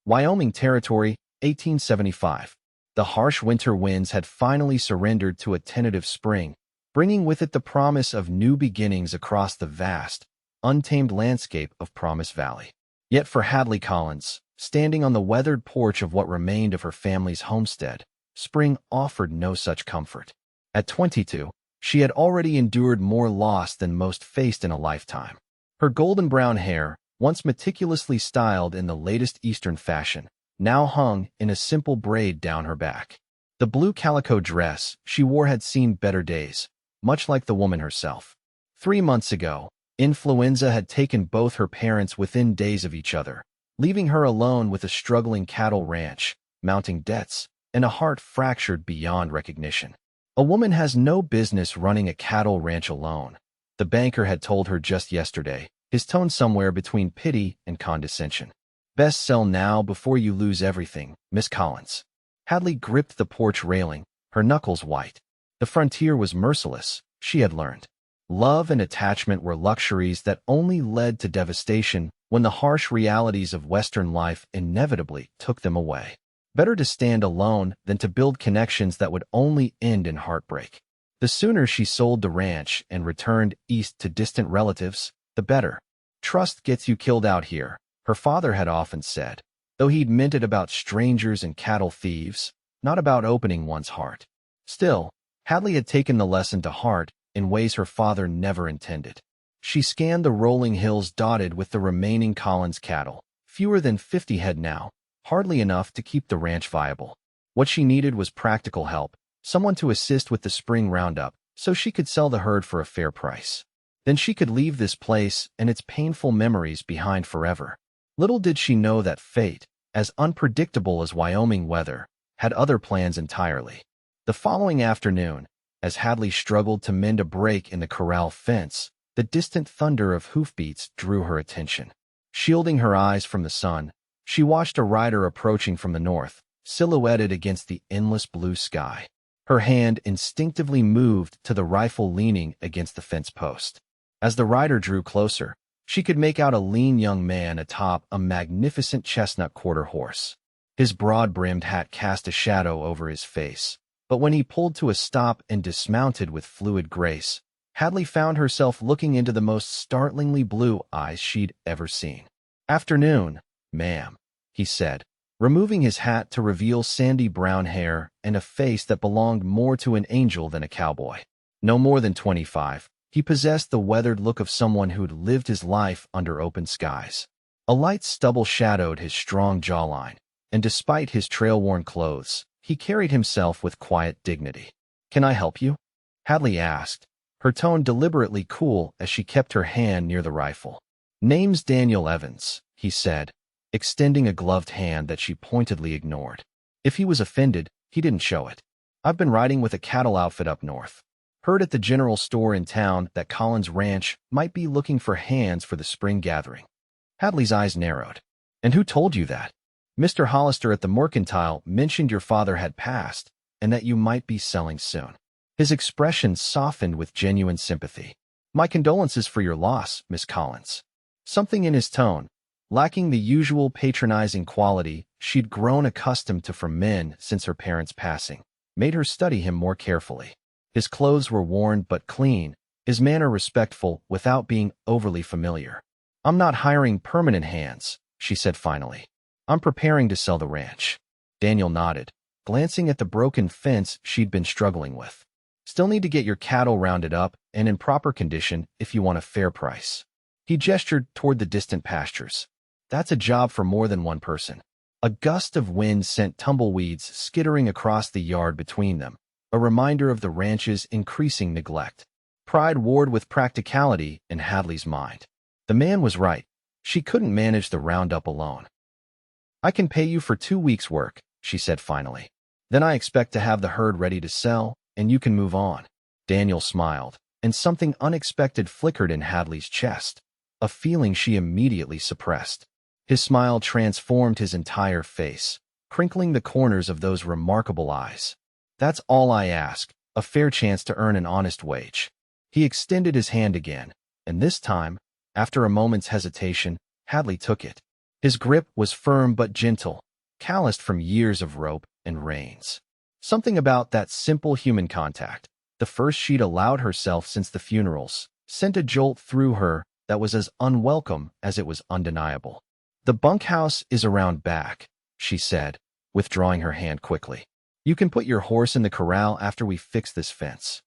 Wyoming Territory, 1875. The harsh winter winds had finally surrendered to a tentative spring, bringing with it the promise of new beginnings across the vast, untamed landscape of Promise Valley. Yet for Hadley Collins, standing on the weathered porch of what remained of her family's homestead, spring offered no such comfort. At 22, she had already endured more loss than most faced in a lifetime. Her golden brown hair, once meticulously styled in the latest Eastern fashion, now hung in a simple braid down her back. The blue calico dress she wore had seen better days, much like the woman herself. 3 months ago, influenza had taken both her parents within days of each other, leaving her alone with a struggling cattle ranch, mounting debts, and a heart fractured beyond recognition. A woman has no business running a cattle ranch alone, the banker had told her just yesterday, his tone somewhere between pity and condescension. Best sell now before you lose everything, Miss Collins. Hadley gripped the porch railing, her knuckles white. The frontier was merciless, she had learned. Love and attachment were luxuries that only led to devastation when the harsh realities of Western life inevitably took them away. Better to stand alone than to build connections that would only end in heartbreak. The sooner she sold the ranch and returned east to distant relatives, the better. Trust gets you killed out here, her father had often said, though he'd meant it about strangers and cattle thieves, not about opening one's heart. Still, Hadley had taken the lesson to heart in ways her father never intended. She scanned the rolling hills dotted with the remaining Collins cattle, fewer than 50 head now, hardly enough to keep the ranch viable. What she needed was practical help, someone to assist with the spring roundup, so she could sell the herd for a fair price. Then she could leave this place and its painful memories behind forever. Little did she know that fate, as unpredictable as Wyoming weather, had other plans entirely. The following afternoon, as Hadley struggled to mend a break in the corral fence, the distant thunder of hoofbeats drew her attention. Shielding her eyes from the sun, she watched a rider approaching from the north, silhouetted against the endless blue sky. Her hand instinctively moved to the rifle leaning against the fence post. As the rider drew closer, she could make out a lean young man atop a magnificent chestnut quarter horse. His broad-brimmed hat cast a shadow over his face, but when he pulled to a stop and dismounted with fluid grace, Hadley found herself looking into the most startlingly blue eyes she'd ever seen. "Afternoon, ma'am," he said, removing his hat to reveal sandy brown hair and a face that belonged more to an angel than a cowboy. No more than 25, he possessed the weathered look of someone who'd lived his life under open skies. A light stubble shadowed his strong jawline, and despite his trail-worn clothes, he carried himself with quiet dignity. "Can I help you?" Hadley asked, her tone deliberately cool as she kept her hand near the rifle. "Name's Daniel Evans," he said, extending a gloved hand that she pointedly ignored. If he was offended, he didn't show it. "I've been riding with a cattle outfit up north. Heard at the general store in town that Collins Ranch might be looking for hands for the spring gathering." Hadley's eyes narrowed. "And who told you that?" "Mr. Hollister at the Mercantile mentioned your father had passed and that you might be selling soon." His expression softened with genuine sympathy. "My condolences for your loss, Miss Collins." Something in his tone, lacking the usual patronizing quality she'd grown accustomed to from men since her parents' passing, made her study him more carefully. His clothes were worn but clean, his manner respectful without being overly familiar. "I'm not hiring permanent hands," she said finally. "I'm preparing to sell the ranch." Daniel nodded, glancing at the broken fence she'd been struggling with. "Still need to get your cattle rounded up and in proper condition if you want a fair price." He gestured toward the distant pastures. "That's a job for more than one person." A gust of wind sent tumbleweeds skittering across the yard between them, a reminder of the ranch's increasing neglect. Pride warred with practicality in Hadley's mind. The man was right. She couldn't manage the roundup alone. "I can pay you for 2 weeks' work," she said finally. "Then I expect to have the herd ready to sell, and you can move on." Daniel smiled, and something unexpected flickered in Hadley's chest, a feeling she immediately suppressed. His smile transformed his entire face, crinkling the corners of those remarkable eyes. "That's all I ask, a fair chance to earn an honest wage." He extended his hand again, and this time, after a moment's hesitation, Hadley took it. His grip was firm but gentle, calloused from years of rope and reins. Something about that simple human contact, the first she'd allowed herself since the funerals, sent a jolt through her that was as unwelcome as it was undeniable. "The bunkhouse is around back," she said, withdrawing her hand quickly. "You can put your horse in the corral after we fix this fence."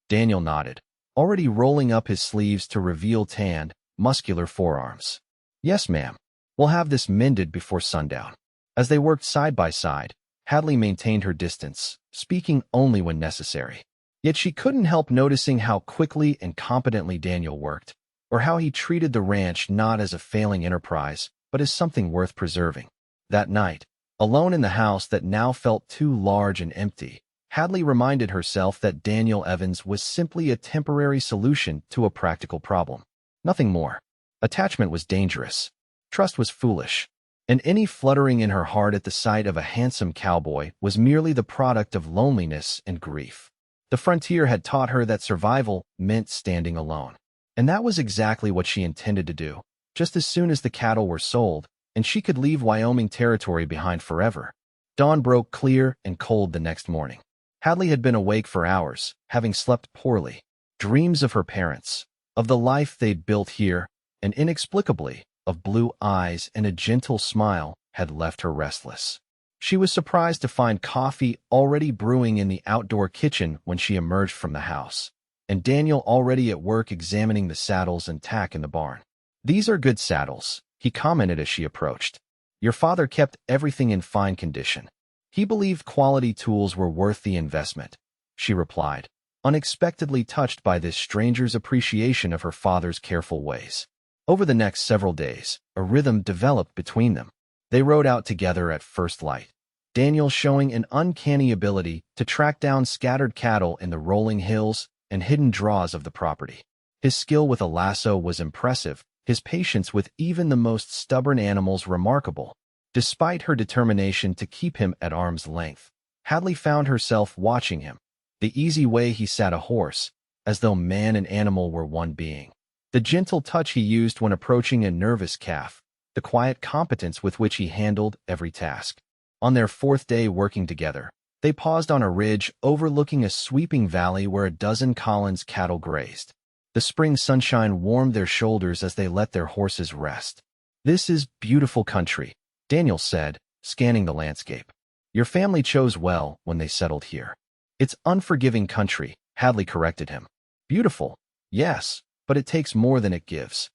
Daniel nodded, already rolling up his sleeves to reveal tanned, muscular forearms. "Yes, ma'am. We'll have this mended before sundown." As they worked side by side, Hadley maintained her distance, speaking only when necessary. Yet she couldn't help noticing how quickly and competently Daniel worked, or how he treated the ranch not as a failing enterprise, but as something worth preserving. That night, alone in the house that now felt too large and empty, Hadley reminded herself that Daniel Evans was simply a temporary solution to a practical problem. Nothing more. Attachment was dangerous. Trust was foolish. And any fluttering in her heart at the sight of a handsome cowboy was merely the product of loneliness and grief. The frontier had taught her that survival meant standing alone. And that was exactly what she intended to do, just as soon as the cattle were sold, and she could leave Wyoming Territory behind forever. Dawn broke clear and cold the next morning. Hadley had been awake for hours, having slept poorly. Dreams of her parents, of the life they'd built here, and inexplicably, of blue eyes and a gentle smile, had left her restless. She was surprised to find coffee already brewing in the outdoor kitchen when she emerged from the house, and Daniel already at work examining the saddles and tack in the barn. "These are good saddles," he commented as she approached. "Your father kept everything in fine condition. He believed quality tools were worth the investment," she replied, unexpectedly touched by this stranger's appreciation of her father's careful ways. Over the next several days, a rhythm developed between them. They rode out together at first light, Daniel showing an uncanny ability to track down scattered cattle in the rolling hills and hidden draws of the property. His skill with a lasso was impressive, his patience with even the most stubborn animals remarkable. Despite her determination to keep him at arm's length, Hadley found herself watching him, the easy way he sat a horse, as though man and animal were one being. The gentle touch he used when approaching a nervous calf, the quiet competence with which he handled every task. On their fourth day working together, they paused on a ridge overlooking a sweeping valley where a dozen Collins cattle grazed. The spring sunshine warmed their shoulders as they let their horses rest. "This is beautiful country," Daniel said, scanning the landscape. "Your family chose well when they settled here." "It's unforgiving country," Hadley corrected him. "Beautiful, yes, but it takes more than it gives."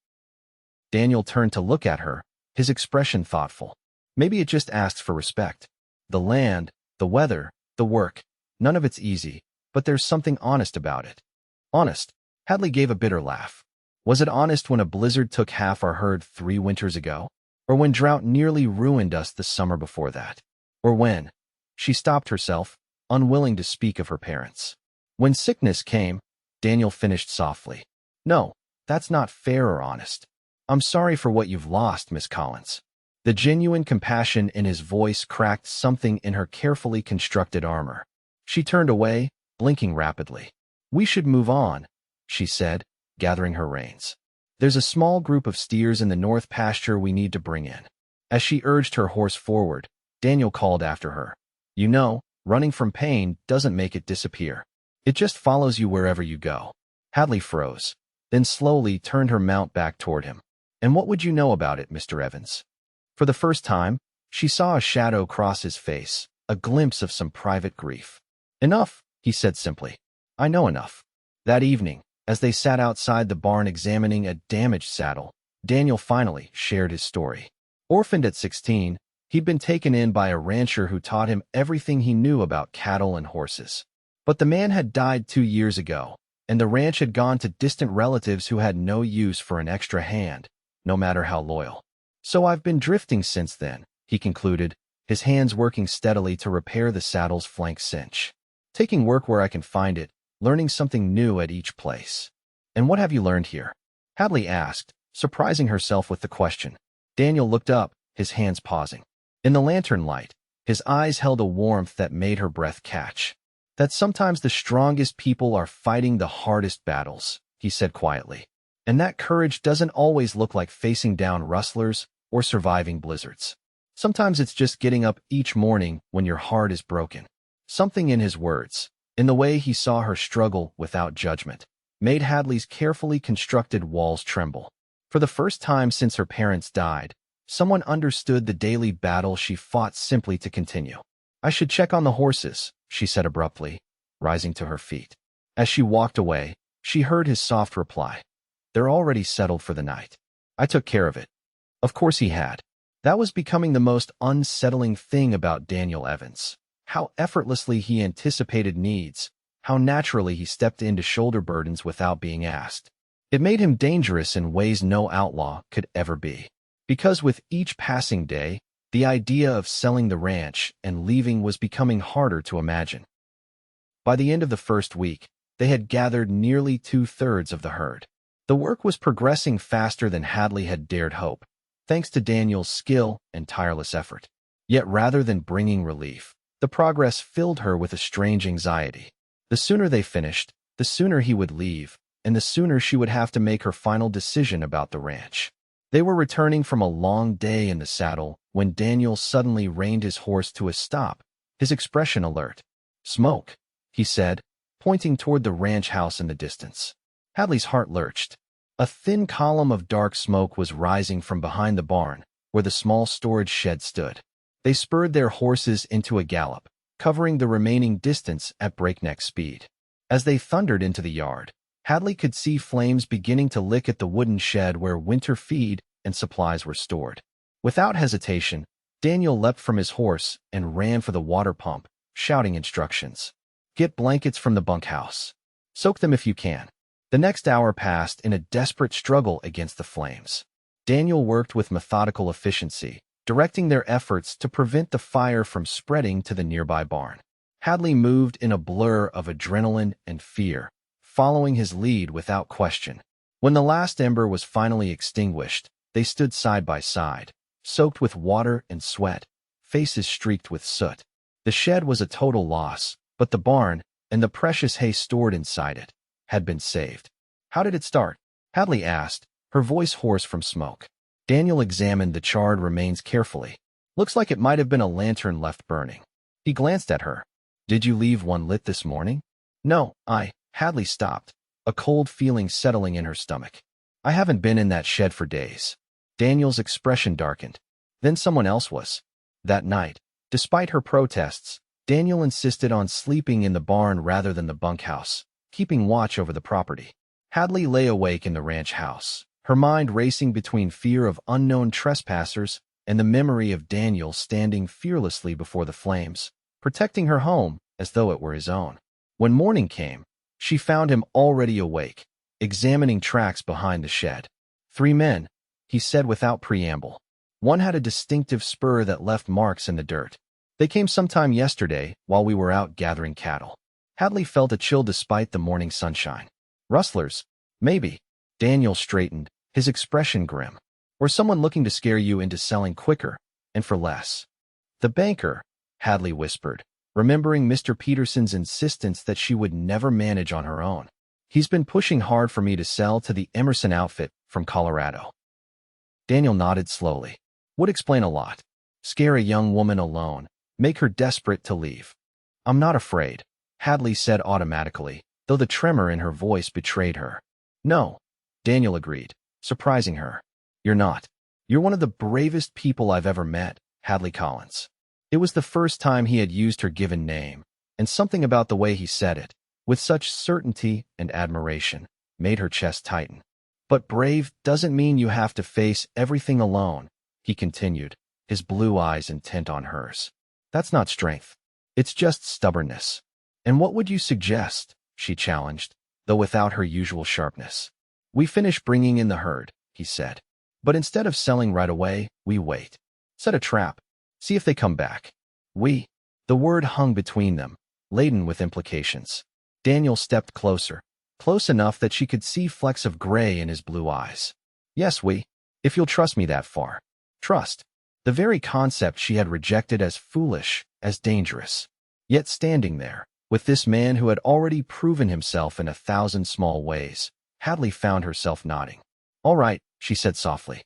Daniel turned to look at her, his expression thoughtful. "Maybe it just asks for respect. The land, the weather, the work, none of it's easy, but there's something honest about it." "Honest?" Hadley gave a bitter laugh. "Was it honest when a blizzard took half our herd 3 winters ago? Or when drought nearly ruined us the summer before that? Or when—" She stopped herself, unwilling to speak of her parents. "When sickness came," Daniel finished softly. "No, that's not fair or honest. I'm sorry for what you've lost, Miss Collins." The genuine compassion in his voice cracked something in her carefully constructed armor. She turned away, blinking rapidly. "We should move on," she said, gathering her reins. "There's a small group of steers in the north pasture we need to bring in." As she urged her horse forward, Daniel called after her. "You know, running from pain doesn't make it disappear. It just follows you wherever you go." Hadley froze, then slowly turned her mount back toward him. "And what would you know about it, Mr. Evans?" For the first time, she saw a shadow cross his face, a glimpse of some private grief. "Enough," he said simply. "I know enough." That evening, as they sat outside the barn examining a damaged saddle, Daniel finally shared his story. Orphaned at 16, he'd been taken in by a rancher who taught him everything he knew about cattle and horses. But the man had died 2 years ago, and the ranch had gone to distant relatives who had no use for an extra hand, no matter how loyal. "So I've been drifting since then," he concluded, his hands working steadily to repair the saddle's flank cinch. "Taking work where I can find it, learning something new at each place." "And what have you learned here?" Hadley asked, surprising herself with the question. Daniel looked up, his hands pausing. In the lantern light, his eyes held a warmth that made her breath catch. "That sometimes the strongest people are fighting the hardest battles," he said quietly. "And that courage doesn't always look like facing down rustlers or surviving blizzards. Sometimes it's just getting up each morning when your heart is broken. Something in his words, in the way he saw her struggle without judgment, made Hadley's carefully constructed walls tremble. For the first time since her parents died, someone understood the daily battle she fought simply to continue. "I should check on the horses," she said abruptly, rising to her feet. As she walked away, she heard his soft reply. "They're already settled for the night. I took care of it." Of course he had. That was becoming the most unsettling thing about Daniel Evans. How effortlessly he anticipated needs, how naturally he stepped in to shoulder burdens without being asked. It made him dangerous in ways no outlaw could ever be. Because with each passing day, the idea of selling the ranch and leaving was becoming harder to imagine. By the end of the first week, they had gathered nearly 2/3 of the herd. The work was progressing faster than Hadley had dared hope, thanks to Daniel's skill and tireless effort. Yet rather than bringing relief, the progress filled her with a strange anxiety. The sooner they finished, the sooner he would leave, and the sooner she would have to make her final decision about the ranch. They were returning from a long day in the saddle when Daniel suddenly reined his horse to a stop, his expression alert. "Smoke," he said, pointing toward the ranch house in the distance. Hadley's heart lurched. A thin column of dark smoke was rising from behind the barn, where the small storage shed stood. They spurred their horses into a gallop, covering the remaining distance at breakneck speed. As they thundered into the yard, Hadley could see flames beginning to lick at the wooden shed where winter feed and supplies were stored. Without hesitation, Daniel leapt from his horse and ran for the water pump, shouting instructions. "Get blankets from the bunkhouse. Soak them if you can." The next hour passed in a desperate struggle against the flames. Daniel worked with methodical efficiency, directing their efforts to prevent the fire from spreading to the nearby barn. Hadley moved in a blur of adrenaline and fear, following his lead without question. When the last ember was finally extinguished, they stood side by side, soaked with water and sweat, faces streaked with soot. The shed was a total loss, but the barn, and the precious hay stored inside it, had been saved. "How did it start?" Hadley asked, her voice hoarse from smoke. Daniel examined the charred remains carefully. "Looks like it might have been a lantern left burning." He glanced at her. "Did you leave one lit this morning?" "No, Hadley stopped, a cold feeling settling in her stomach. "I haven't been in that shed for days." Daniel's expression darkened. "Then someone else was." That night, despite her protests, Daniel insisted on sleeping in the barn rather than the bunkhouse, keeping watch over the property. Hadley lay awake in the ranch house, her mind racing between fear of unknown trespassers and the memory of Daniel standing fearlessly before the flames, protecting her home as though it were his own. When morning came, she found him already awake, examining tracks behind the shed. "3 men," he said without preamble. "One had a distinctive spur that left marks in the dirt. They came sometime yesterday while we were out gathering cattle." Hadley felt a chill despite the morning sunshine. "Rustlers, maybe." Daniel straightened, his expression grim. "Or someone looking to scare you into selling quicker, and for less." "The banker," Hadley whispered, remembering Mr. Peterson's insistence that she would never manage on her own. "He's been pushing hard for me to sell to the Emerson outfit from Colorado." Daniel nodded slowly. "Would explain a lot. Scare a young woman alone, make her desperate to leave." "I'm not afraid," Hadley said automatically, though the tremor in her voice betrayed her. "No," Daniel agreed, surprising her. "You're not. You're one of the bravest people I've ever met, Hadley Collins." It was the first time he had used her given name, and something about the way he said it, with such certainty and admiration, made her chest tighten. "But brave doesn't mean you have to face everything alone," he continued, his blue eyes intent on hers. "That's not strength. It's just stubbornness." "And what would you suggest?" she challenged, though without her usual sharpness. "We finish bringing in the herd," he said. "But instead of selling right away, we wait. Set a trap. See if they come back." The word hung between them, laden with implications. Daniel stepped closer, close enough that she could see flecks of gray in his blue eyes. "Yes, if you'll trust me that far." Trust. The very concept she had rejected as foolish, as dangerous. Yet standing there, with this man who had already proven himself in 1,000 small ways, Hadley found herself nodding. "All right," she said softly.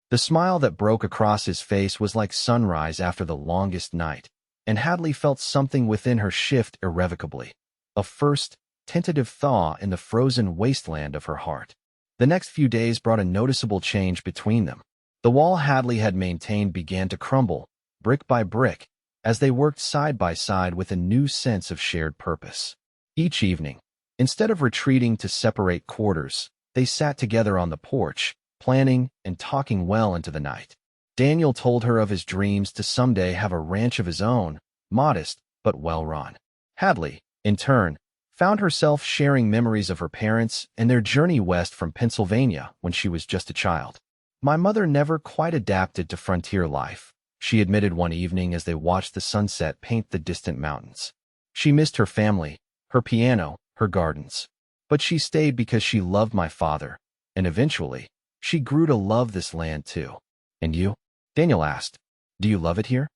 The smile that broke across his face was like sunrise after the longest night, and Hadley felt something within her shift irrevocably. A first, tentative thaw in the frozen wasteland of her heart. The next few days brought a noticeable change between them. The wall Hadley had maintained began to crumble, brick by brick, as they worked side by side with a new sense of shared purpose. Each evening, instead of retreating to separate quarters, they sat together on the porch, planning and talking well into the night. Daniel told her of his dreams to someday have a ranch of his own, modest but well-run. Hadley, in turn, found herself sharing memories of her parents and their journey west from Pennsylvania when she was just a child. "My mother never quite adapted to frontier life," she admitted one evening as they watched the sunset paint the distant mountains. "She missed her family, her piano, her gardens. But she stayed because she loved my father, and eventually, she grew to love this land too." "And you?" Daniel asked. "Do you love it here?"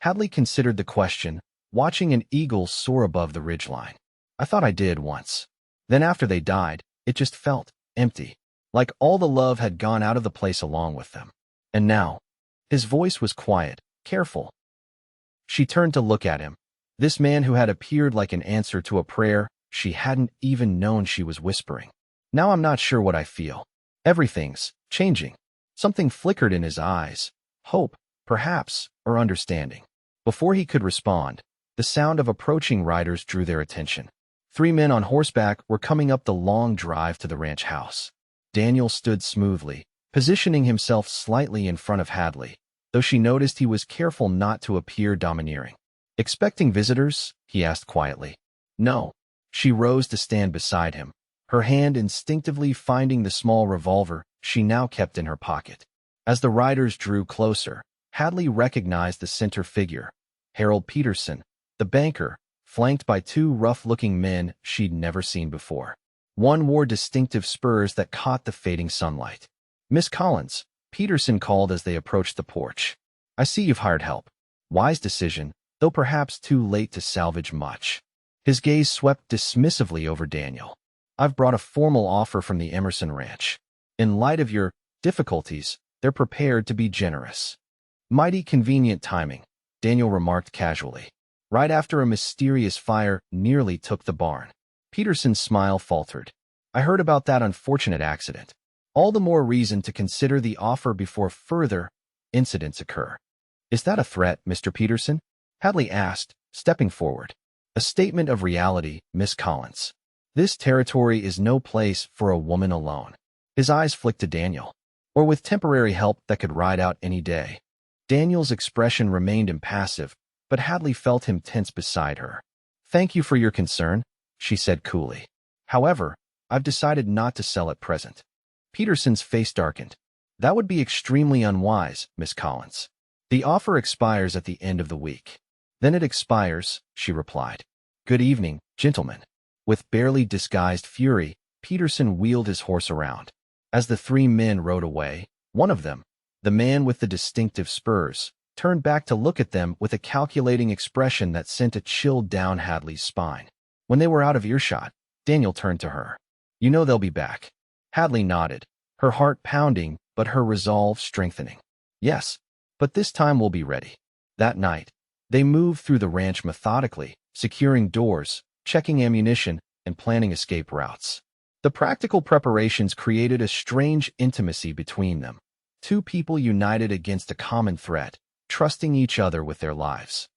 Hadley considered the question, watching an eagle soar above the ridgeline. "I thought I did once. Then after they died, it just felt empty, like all the love had gone out of the place along with them. And now," his voice was quiet, careful. She turned to look at him. This man who had appeared like an answer to a prayer she hadn't even known she was whispering. "Now I'm not sure what I feel. Everything's changing." Something flickered in his eyes. Hope, perhaps, or understanding. Before he could respond, the sound of approaching riders drew their attention. 3 men on horseback were coming up the long drive to the ranch house. Daniel stood smoothly, positioning himself slightly in front of Hadley, though she noticed he was careful not to appear domineering. "Expecting visitors?" he asked quietly. "No." She rose to stand beside him, her hand instinctively finding the small revolver she now kept in her pocket. As the riders drew closer, Hadley recognized the center figure, Harold Peterson, the banker, flanked by 2 rough-looking men she'd never seen before. One wore distinctive spurs that caught the fading sunlight. "Miss Collins," Peterson called as they approached the porch. "I see you've hired help." Wise decision, though perhaps too late to salvage much. His gaze swept dismissively over Daniel. "I've brought a formal offer from the Emerson Ranch. In light of your difficulties, they're prepared to be generous." "Mighty convenient timing," Daniel remarked casually. "Right after a mysterious fire nearly took the barn." Peterson's smile faltered. "I heard about that unfortunate accident. All the more reason to consider the offer before further incidents occur." "Is that a threat, Mr. Peterson?" Hadley asked, stepping forward. "A statement of reality, Miss Collins. This territory is no place for a woman alone." His eyes flicked to Daniel. "Or with temporary help that could ride out any day." Daniel's expression remained impassive, but Hadley felt him tense beside her. "Thank you for your concern," she said coolly. "However, I've decided not to sell at present." Peterson's face darkened. "That would be extremely unwise, Miss Collins. The offer expires at the end of the week." "Then it expires," she replied. "Good evening, gentlemen." With barely disguised fury, Peterson wheeled his horse around. As the 3 men rode away, one of them, the man with the distinctive spurs, turned back to look at them with a calculating expression that sent a chill down Hadley's spine. When they were out of earshot, Daniel turned to her. "You know they'll be back." Hadley nodded, her heart pounding but her resolve strengthening. "Yes, but this time we'll be ready." That night, they moved through the ranch methodically, securing doors, checking ammunition, and planning escape routes. The practical preparations created a strange intimacy between them. 2 people united against a common threat, trusting each other with their lives.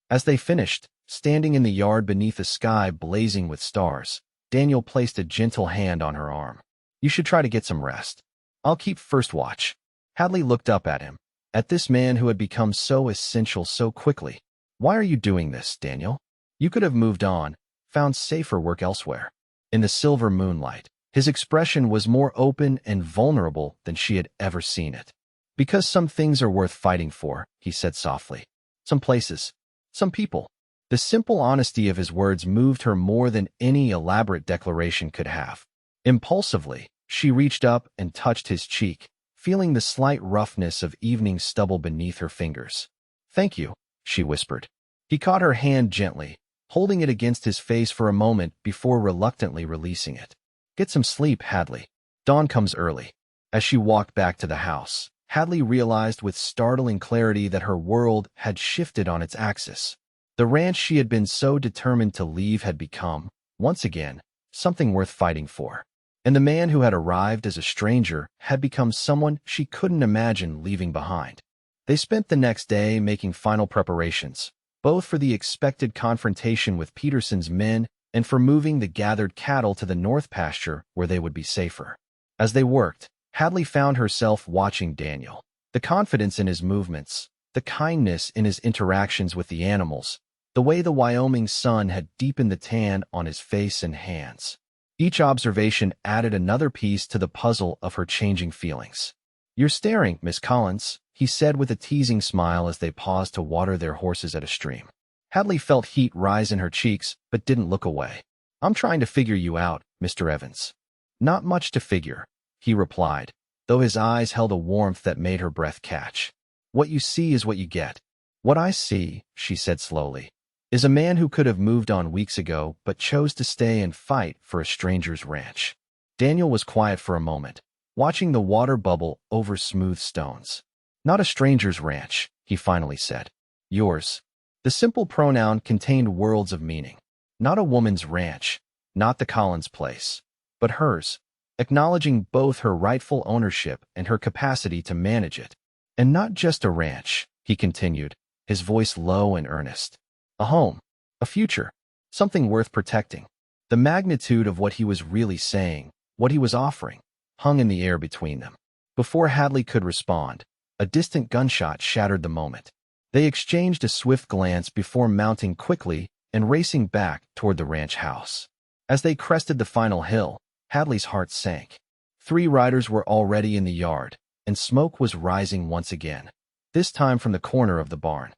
As they finished, standing in the yard beneath a sky blazing with stars, Daniel placed a gentle hand on her arm. "You should try to get some rest. I'll keep first watch." Hadley looked up at him, at this man who had become so essential so quickly. "Why are you doing this, Daniel? You could have moved on, found safer work elsewhere." In the silver moonlight, his expression was more open and vulnerable than she had ever seen it. "Because some things are worth fighting for," he said softly. "Some places, some people." The simple honesty of his words moved her more than any elaborate declaration could have. Impulsively, she reached up and touched his cheek, feeling the slight roughness of evening stubble beneath her fingers. "Thank you," she whispered. He caught her hand gently, holding it against his face for a moment before reluctantly releasing it. "Get some sleep, Hadley. Dawn comes early." As she walked back to the house, Hadley realized with startling clarity that her world had shifted on its axis. The ranch she had been so determined to leave had become, once again, something worth fighting for. And the man who had arrived as a stranger had become someone she couldn't imagine leaving behind. They spent the next day making final preparations, both for the expected confrontation with Peterson's men and for moving the gathered cattle to the north pasture where they would be safer. As they worked, Hadley found herself watching Daniel. The confidence in his movements, the kindness in his interactions with the animals, the way the Wyoming sun had deepened the tan on his face and hands. Each observation added another piece to the puzzle of her changing feelings. "You're staring, Miss Collins," he said with a teasing smile as they paused to water their horses at a stream. Hadley felt heat rise in her cheeks, but didn't look away. "I'm trying to figure you out, Mr. Evans." "Not much to figure," he replied, though his eyes held a warmth that made her breath catch. "What you see is what you get." "What I see," she said slowly, "is a man who could have moved on weeks ago but chose to stay and fight for a stranger's ranch." Daniel was quiet for a moment, watching the water bubble over smooth stones. "Not a stranger's ranch," he finally said. "Yours." The simple pronoun contained worlds of meaning. Not a woman's ranch, not the Collins place, but hers, acknowledging both her rightful ownership and her capacity to manage it. "And not just a ranch," he continued, his voice low and earnest. "A home, a future, something worth protecting." The magnitude of what he was really saying, what he was offering, hung in the air between them. Before Hadley could respond, a distant gunshot shattered the moment. They exchanged a swift glance before mounting quickly and racing back toward the ranch house. As they crested the final hill, Hadley's heart sank. 3 riders were already in the yard, and smoke was rising once again, this time from the corner of the barn.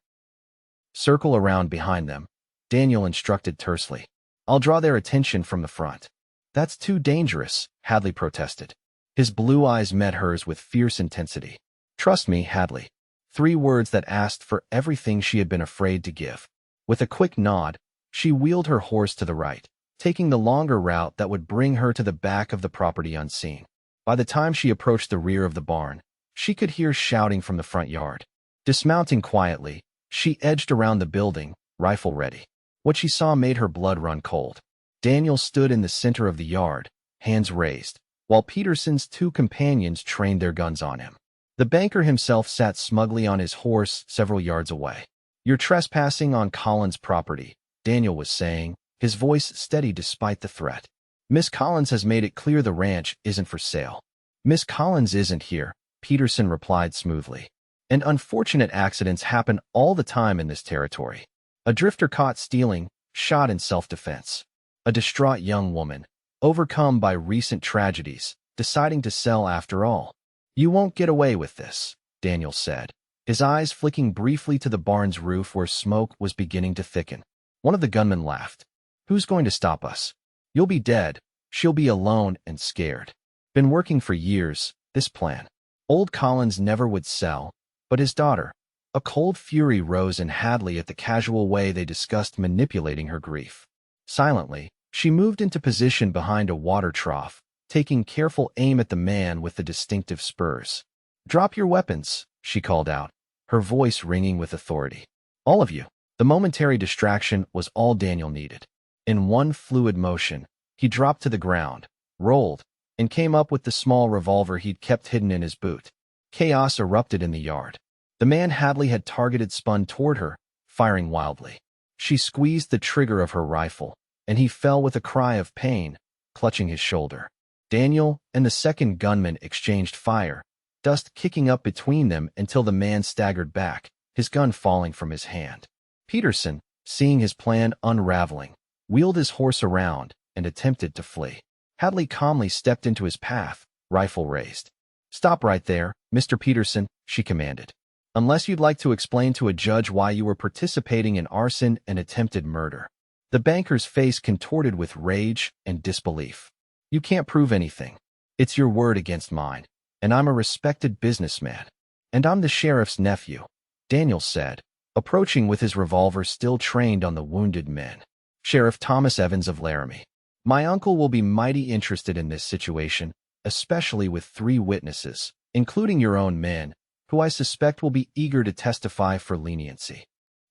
"Circle around behind them," Daniel instructed tersely. "I'll draw their attention from the front." "That's too dangerous," Hadley protested. His blue eyes met hers with fierce intensity. "Trust me, Hadley." 3 words that asked for everything she had been afraid to give. With a quick nod, she wheeled her horse to the right, taking the longer route that would bring her to the back of the property unseen. By the time she approached the rear of the barn, she could hear shouting from the front yard. Dismounting quietly, she edged around the building, rifle ready. What she saw made her blood run cold. Daniel stood in the center of the yard, hands raised, while Peterson's 2 companions trained their guns on him. The banker himself sat smugly on his horse several yards away. "You're trespassing on Collins' property," Daniel was saying, his voice steady despite the threat. "Miss Collins has made it clear the ranch isn't for sale." "Miss Collins isn't here," Peterson replied smoothly. "And unfortunate accidents happen all the time in this territory. A drifter caught stealing, shot in self-defense. A distraught young woman, overcome by recent tragedies, deciding to sell after all. You won't get away with this," Daniel said, his eyes flicking briefly to the barn's roof where smoke was beginning to thicken. One of the gunmen laughed. "Who's going to stop us? You'll be dead. She'll be alone and scared. Been working for years, this plan." Old Collins never would sell, but his daughter. A cold fury rose in Hadley at the casual way they discussed manipulating her grief. Silently, she moved into position behind a water trough, taking careful aim at the man with the distinctive spurs. "Drop your weapons," she called out, her voice ringing with authority. "All of you." The momentary distraction was all Daniel needed. In one fluid motion, he dropped to the ground, rolled, and came up with the small revolver he'd kept hidden in his boot. Chaos erupted in the yard. The man Hadley had targeted spun toward her, firing wildly. She squeezed the trigger of her rifle, and he fell with a cry of pain, clutching his shoulder. Daniel and the second gunman exchanged fire, dust kicking up between them until the man staggered back, his gun falling from his hand. Peterson, seeing his plan unraveling, wheeled his horse around and attempted to flee. Hadley calmly stepped into his path, rifle raised. "Stop right there, Mr. Peterson," she commanded. "Unless you'd like to explain to a judge why you were participating in arson and attempted murder." The banker's face contorted with rage and disbelief. "You can't prove anything. It's your word against mine, and I'm a respected businessman. And I'm the sheriff's nephew," Daniel said, approaching with his revolver still trained on the wounded men. "Sheriff Thomas Evans of Laramie. My uncle will be mighty interested in this situation, especially with 3 witnesses, including your own men, who I suspect will be eager to testify for leniency.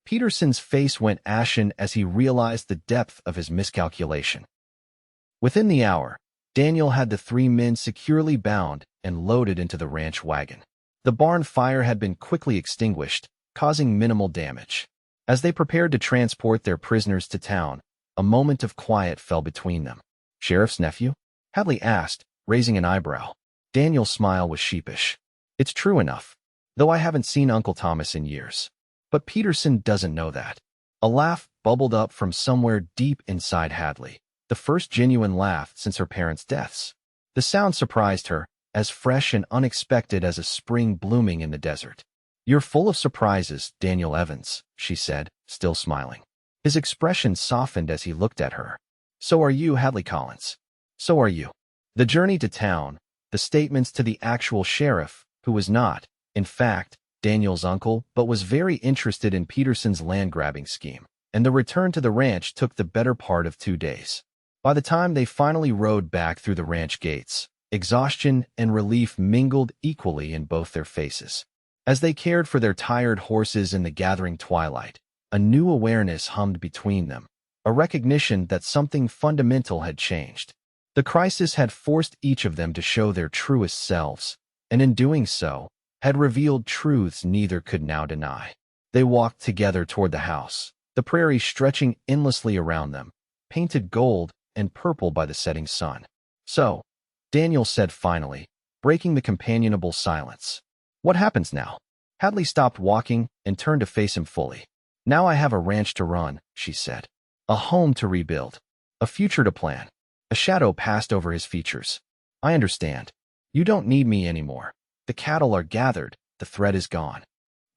Peterson's face went ashen as he realized the depth of his miscalculation. Within the hour, Daniel had the 3 men securely bound and loaded into the ranch wagon. The barn fire had been quickly extinguished, causing minimal damage. As they prepared to transport their prisoners to town, a moment of quiet fell between them. "Sheriff's nephew?" Hadley asked, raising an eyebrow. Daniel's smile was sheepish. "It's true enough, though I haven't seen Uncle Thomas in years. But Peterson doesn't know that." A laugh bubbled up from somewhere deep inside Hadley, the first genuine laugh since her parents' deaths. The sound surprised her, as fresh and unexpected as a spring blooming in the desert. "You're full of surprises, Daniel Evans," she said, still smiling. His expression softened as he looked at her. "So are you, Hadley Collins. So are you." The journey to town, the statements to the actual sheriff, who was not, in fact, Daniel's uncle, but was very interested in Peterson's land-grabbing scheme, and the return to the ranch took the better part of 2 days. By the time they finally rode back through the ranch gates, exhaustion and relief mingled equally in both their faces. As they cared for their tired horses in the gathering twilight, a new awareness hummed between them, a recognition that something fundamental had changed. The crisis had forced each of them to show their truest selves, and in doing so, had revealed truths neither could now deny. They walked together toward the house, the prairie stretching endlessly around them, painted gold and purple by the setting sun. "So," Daniel said finally, breaking the companionable silence, "what happens now?" Hadley stopped walking and turned to face him fully. "Now I have a ranch to run," she said. "A home to rebuild. A future to plan." A shadow passed over his features. "I understand. You don't need me anymore. The cattle are gathered, the threat is gone."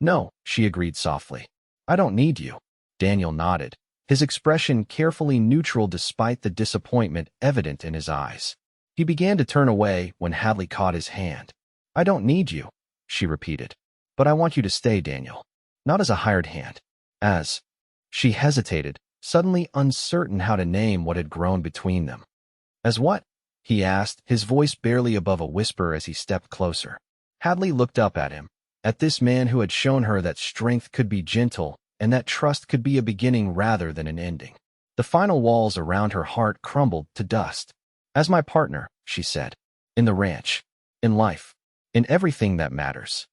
"No," she agreed softly. "I don't need you." Daniel nodded, his expression carefully neutral despite the disappointment evident in his eyes. He began to turn away when Hadley caught his hand. "I don't need you," she repeated. "But I want you to stay, Daniel. Not as a hired hand. As—" She hesitated, suddenly uncertain how to name what had grown between them. "As what?" he asked, his voice barely above a whisper as he stepped closer. Hadley looked up at him, at this man who had shown her that strength could be gentle and that trust could be a beginning rather than an ending. The final walls around her heart crumbled to dust. "As my partner," she said. "In the ranch. In life. In everything that matters."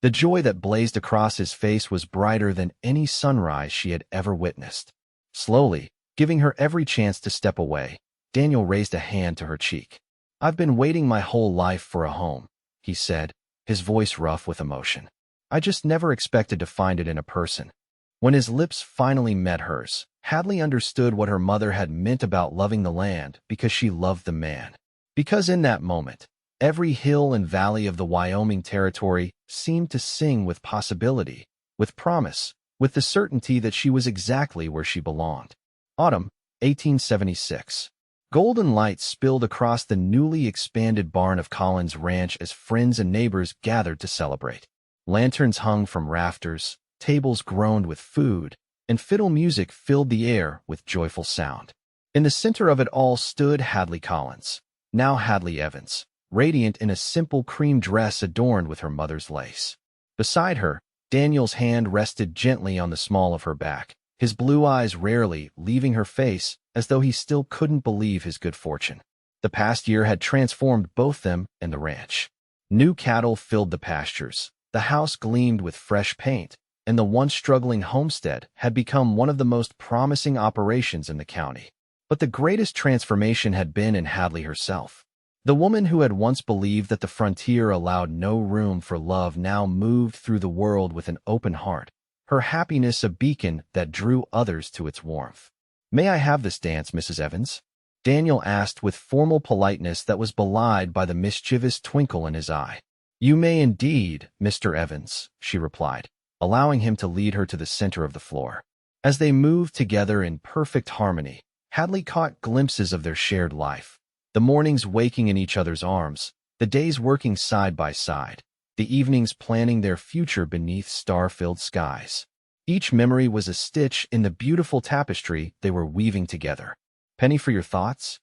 The joy that blazed across his face was brighter than any sunrise she had ever witnessed. Slowly, giving her every chance to step away, Daniel raised a hand to her cheek. "I've been waiting my whole life for a home," he said, his voice rough with emotion. "I just never expected to find it in a person." When his lips finally met hers, Hadley understood what her mother had meant about loving the land because she loved the man. Because in that moment, every hill and valley of the Wyoming Territory seemed to sing with possibility, with promise, with the certainty that she was exactly where she belonged. Autumn, 1876. Golden light spilled across the newly expanded barn of Collins Ranch as friends and neighbors gathered to celebrate. Lanterns hung from rafters, tables groaned with food, and fiddle music filled the air with joyful sound. In the center of it all stood Hadley Collins, now Hadley Evans, radiant in a simple cream dress adorned with her mother's lace. Beside her, Daniel's hand rested gently on the small of her back, his blue eyes rarely leaving her face as though he still couldn't believe his good fortune. The past year had transformed both them and the ranch. New cattle filled the pastures, the house gleamed with fresh paint, and the once struggling homestead had become one of the most promising operations in the county. But the greatest transformation had been in Hadley herself. The woman who had once believed that the frontier allowed no room for love now moved through the world with an open heart, her happiness a beacon that drew others to its warmth. "May I have this dance, Mrs. Evans?" Daniel asked with formal politeness that was belied by the mischievous twinkle in his eye. "You may indeed, Mr. Evans," she replied, allowing him to lead her to the center of the floor. As they moved together in perfect harmony, Hadley caught glimpses of their shared life, the mornings waking in each other's arms, the days working side by side, the evenings planning their future beneath star-filled skies. Each memory was a stitch in the beautiful tapestry they were weaving together. "Penny for your thoughts?"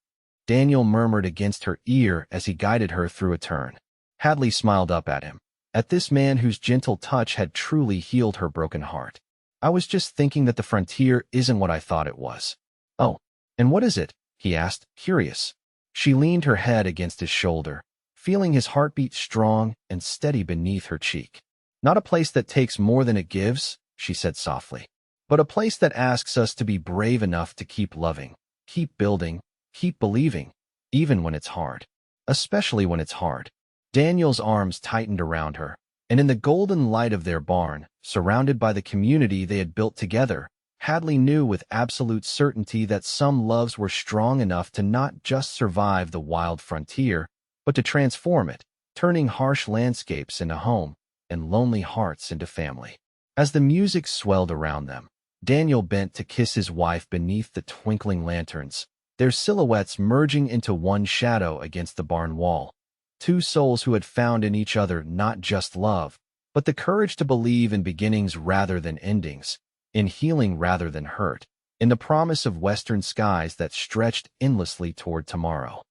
Daniel murmured against her ear as he guided her through a turn. Hadley smiled up at him. at this man whose gentle touch had truly healed her broken heart. I was just thinking that the frontier isn't what I thought it was. Oh, and what is it? He asked, curious. She leaned her head against his shoulder, feeling his heartbeat strong and steady beneath her cheek. Not a place that takes more than it gives, she said softly, but a place that asks us to be brave enough to keep loving, keep building, keep believing, even when it's hard. Especially when it's hard. Daniel's arms tightened around her, and in the golden light of their barn, surrounded by the community they had built together, Hadley knew with absolute certainty that some loves were strong enough to not just survive the wild frontier, but to transform it, turning harsh landscapes into home and lonely hearts into family. As the music swelled around them, Daniel bent to kiss his wife beneath the twinkling lanterns, their silhouettes merging into one shadow against the barn wall. Two souls who had found in each other not just love, but the courage to believe in beginnings rather than endings, in healing rather than hurt, in the promise of western skies that stretched endlessly toward tomorrow.